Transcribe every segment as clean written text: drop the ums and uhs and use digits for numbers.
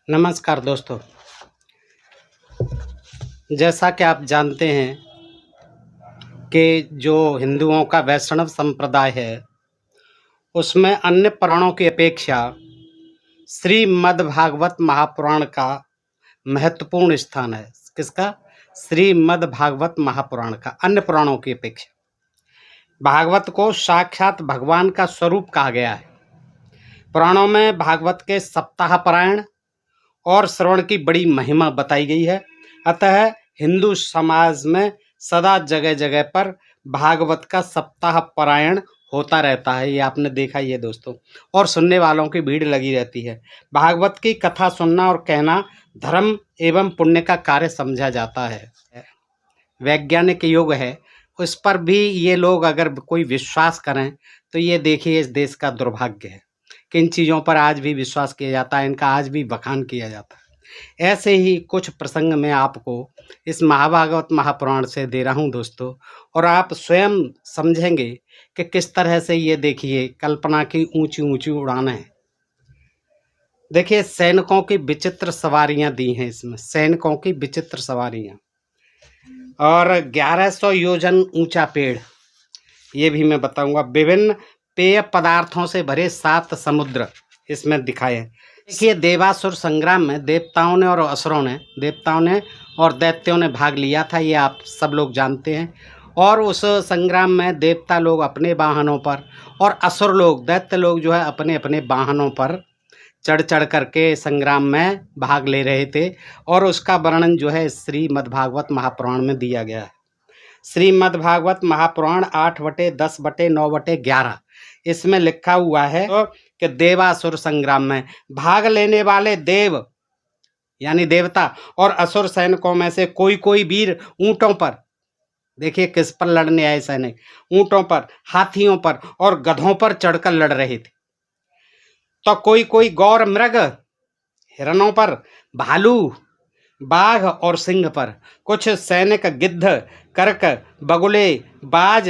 नमस्कार दोस्तों। जैसा कि आप जानते हैं कि जो हिंदुओं का वैष्णव संप्रदाय है, उसमें अन्य पुराणों की अपेक्षा श्रीमद्भागवत महापुराण का महत्वपूर्ण स्थान है। किसका? श्रीमद्भागवत महापुराण का, अन्य पुराणों की अपेक्षा। भागवत को साक्षात भगवान का स्वरूप कहा गया है। पुराणों में भागवत के सप्ताह पारायण और श्रवण की बड़ी महिमा बताई गई है। अतः हिंदू समाज में सदा जगह जगह पर भागवत का सप्ताह पारायण होता रहता है। ये आपने देखा ही है दोस्तों, और सुनने वालों की भीड़ लगी रहती है। भागवत की कथा सुनना और कहना धर्म एवं पुण्य का कार्य समझा जाता है। वैज्ञानिक युग है, उस पर भी ये लोग अगर कोई विश्वास करें तो ये देखिए, इस देश का दुर्भाग्य है। किन चीज़ों पर आज भी विश्वास किया जाता है, इनका आज भी बखान किया जाता है। ऐसे ही कुछ प्रसंग मैं आपको इस महाभागवत महापुराण से दे रहा हूँ दोस्तों, और आप स्वयं समझेंगे कि किस तरह से ये देखिए कल्पना की ऊंची ऊंची उड़ान है। देखिए, सैनिकों की विचित्र सवारियां दी हैं इसमें, सैनिकों की विचित्र सवारियां, और 1100 योजन ऊंचा पेड़, ये भी मैं बताऊंगा। विभिन्न पेय पदार्थों से भरे 7 समुद्र इसमें दिखाए हैं। देखिए, देवासुर संग्राम में देवताओं ने और दैत्यों ने भाग लिया था, ये आप सब लोग जानते हैं। और उस संग्राम में देवता लोग अपने वाहनों पर और असुर लोग, दैत्य लोग जो है अपने अपने वाहनों पर चढ़ चढ़ करके संग्राम में भाग ले रहे थे। और उसका वर्णन जो है श्रीमद्भागवत महापुराण में दिया गया है। श्रीमद्भागवत महापुराण 8/10/9/11 इसमें लिखा हुआ है कि देवासुर संग्राम में भाग लेने वाले देव यानी देवता और असुर सैनिकों में से कोई कोई वीर ऊंटों पर, देखिए किस पर लड़ने आए सैनिक, ऊंटों पर, हाथियों पर और गधों पर चढ़कर लड़ रहे थे। तो कोई कोई गौर मृग, हिरणों पर, भालू, बाघ और सिंह पर, कुछ सैनिक गिद्ध, कर्क, बगुले, बाज,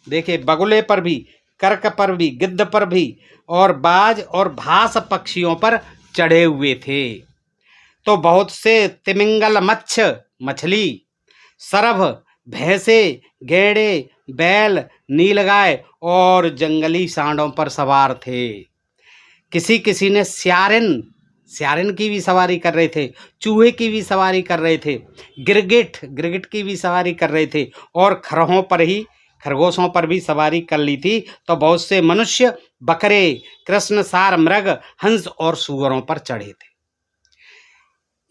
देखिए बगुले पर भी, कर्क पर भी, गिद्ध पर भी और बाज और भास पक्षियों पर चढ़े हुए थे। तो बहुत से तिमिंगल, मछली, सरभ, भैंसे, गेड़े, बैल, नीलगाय और जंगली सांडों पर सवार थे। किसी किसी ने स्यारिन की भी सवारी कर रहे थे, चूहे की भी सवारी कर रहे थे, गिरगिट की भी सवारी कर रहे थे, और खरगोशों पर भी सवारी कर ली थी। तो बहुत से मनुष्य, बकरे, कृष्णसार मृग, हंस और सूअरों पर चढ़े थे।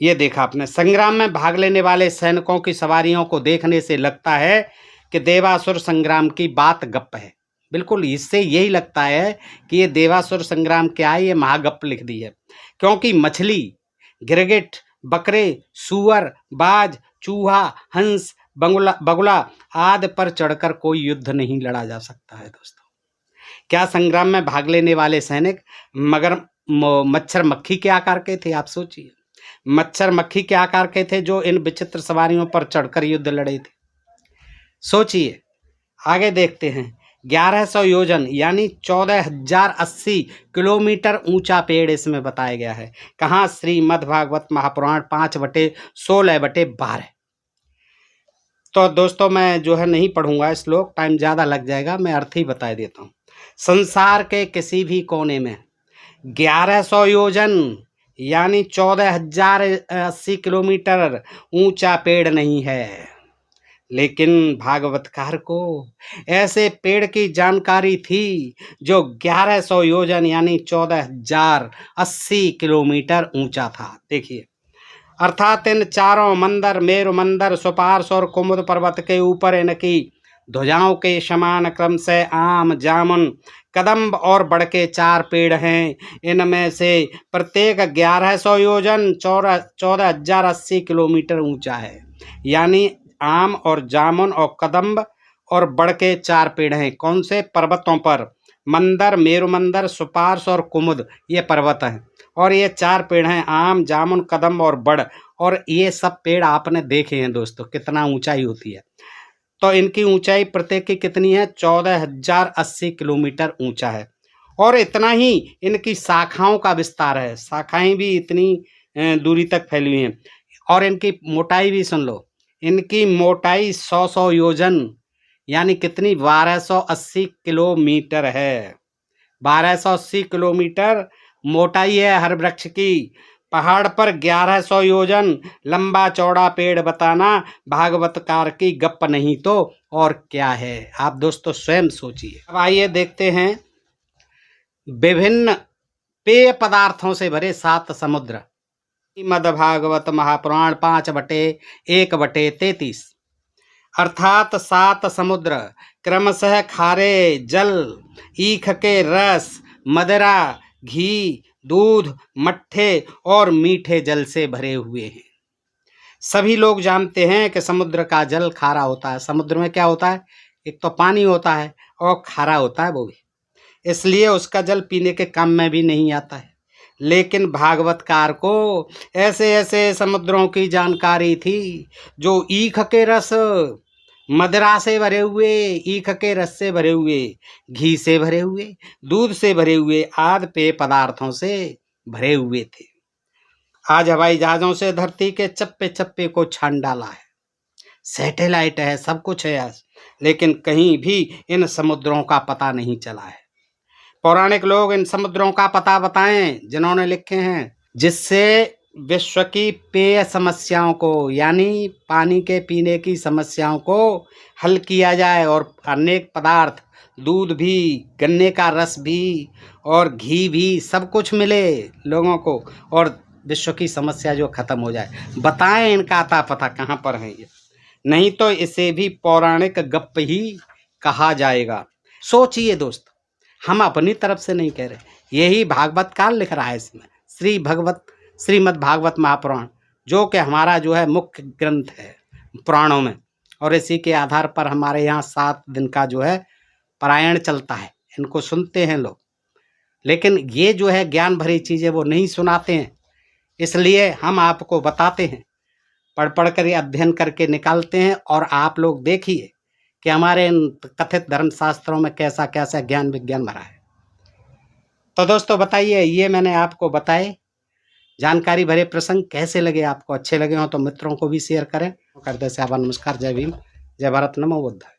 ये देखा आपने। संग्राम में भाग लेने वाले सैनिकों की सवारियों को देखने से लगता है कि देवासुर संग्राम की बात गप है। बिल्कुल, इससे यही लगता है कि ये देवासुर संग्राम क्या है, ये महागप लिख दी है। क्योंकि मछली, गिरगिट, बकरे, सूअर, बाज, चूहा, हंस, बगुला आदि पर चढ़कर कोई युद्ध नहीं लड़ा जा सकता है दोस्तों। क्या संग्राम में भाग लेने वाले सैनिक मच्छर मक्खी के आकार के थे? आप सोचिए, मच्छर मक्खी के आकार के थे जो इन विचित्र सवारियों पर चढ़कर युद्ध लड़े थे। सोचिए, आगे देखते हैं। 1100 योजन यानी 14,080 किलोमीटर ऊंचा पेड़ इसमें बताया गया है। कहाँ? श्रीमद्भागवत महापुराण 5/16/12। तो दोस्तों, मैं जो है नहीं पढ़ूंगा श्लोक, टाइम ज़्यादा लग जाएगा, मैं अर्थ ही बता देता हूँ। संसार के किसी भी कोने में 1100 योजन यानी 14,080 किलोमीटर ऊंचा पेड़ नहीं है। लेकिन भागवतकार को ऐसे पेड़ की जानकारी थी जो 1100 योजन यानी 14,080 किलोमीटर ऊंचा था। देखिए, अर्थात इन चारों मंदिर, मेरु मंदिर, सुपार्श और कुमुद पर्वत के ऊपर इनकी ध्वजाओं के समान क्रम से आम, जामुन, कदम्ब और बड़ के 4 पेड़ हैं। इनमें से प्रत्येक 1100 योजन 14,080 किलोमीटर ऊंचा है। यानी आम और जामुन और कदम्ब और बड़ के 4 पेड़ हैं। कौन से? पर्वतों पर। मंदर, मेरु मंदर, सुपार्श और कुमुद, ये पर्वत हैं। और ये 4 पेड़ हैं, आम, जामुन, कदम्ब और बड़। और ये सब पेड़ आपने देखे हैं दोस्तों, कितना ऊंचाई होती है। तो इनकी ऊंचाई प्रत्येक की कितनी है? 14,080 किलोमीटर ऊंचा है। और इतना ही इनकी शाखाओं का विस्तार है। शाखाएं भी इतनी दूरी तक फैली हुई हैं। और इनकी मोटाई भी सुन लो, इनकी मोटाई 100 योजन यानी कितनी 1280 किलोमीटर है। 1280 किलोमीटर मोटाई है हर वृक्ष की। पहाड़ पर 1100 योजन लंबा चौड़ा पेड़ बताना भागवतकार की गप नहीं तो और क्या है। आप दोस्तों स्वयं सोचिए। अब आइए देखते हैं विभिन्न पेय पदार्थों से भरे 7 समुद्र। श्रीमद् भागवत महापुराण 5/1/33 अर्थात 7 समुद्र क्रमशः खारे जल, ईख के रस, मदिरा, घी, दूध, मट्ठे और मीठे जल से भरे हुए हैं। सभी लोग जानते हैं कि समुद्र का जल खारा होता है। समुद्र में क्या होता है, एक तो पानी होता है और खारा होता है वो भी, इसलिए उसका जल पीने के काम में भी नहीं आता है। लेकिन भागवतकार को ऐसे ऐसे समुद्रों की जानकारी थी जो ईख के रस, मदिरा से भरे हुए, ईख के रस से भरे हुए, घी से भरे हुए, दूध से भरे हुए आदि पेय पदार्थों से भरे हुए थे। आज हवाई जहाज़ों से धरती के चप्पे चप्पे को छान डाला है, सैटेलाइट है, सब कुछ है आज, लेकिन कहीं भी इन समुद्रों का पता नहीं चला है। पौराणिक लोग इन समुद्रों का पता बताएं जिन्होंने लिखे हैं, जिससे विश्व की पेय समस्याओं को यानी पानी के पीने की समस्याओं को हल किया जाए और अनेक पदार्थ, दूध भी, गन्ने का रस भी और घी भी, सब कुछ मिले लोगों को और विश्व की समस्या जो खत्म हो जाए। बताएं इनका अता पता कहाँ पर है ये, नहीं तो इसे भी पौराणिक गप ही कहा जाएगा। सोचिए दोस्त, हम अपनी तरफ से नहीं कह रहे, यही भागवतकार लिख रहा है इसमें, श्रीमद् भागवत महापुराण, जो कि हमारा जो है मुख्य ग्रंथ है पुराणों में, और इसी के आधार पर हमारे यहाँ 7 दिन का जो है पारायण चलता है। इनको सुनते हैं लोग, लेकिन ये जो है ज्ञान भरी चीज़ें वो नहीं सुनाते हैं, इसलिए हम आपको बताते हैं, पढ़ पढ़ कर अध्ययन करके निकालते हैं। और आप लोग देखिए कि हमारे इन कथित धर्मशास्त्रों में कैसा कैसा ज्ञान विज्ञान भरा है। तो दोस्तों बताइए, ये मैंने आपको बताए जानकारी भरे प्रसंग कैसे लगे आपको। अच्छे लगे हो तो मित्रों को भी शेयर करें। करते से आभार, नमस्कार, जय भीम, जय भारत, नमो बुद्धाय।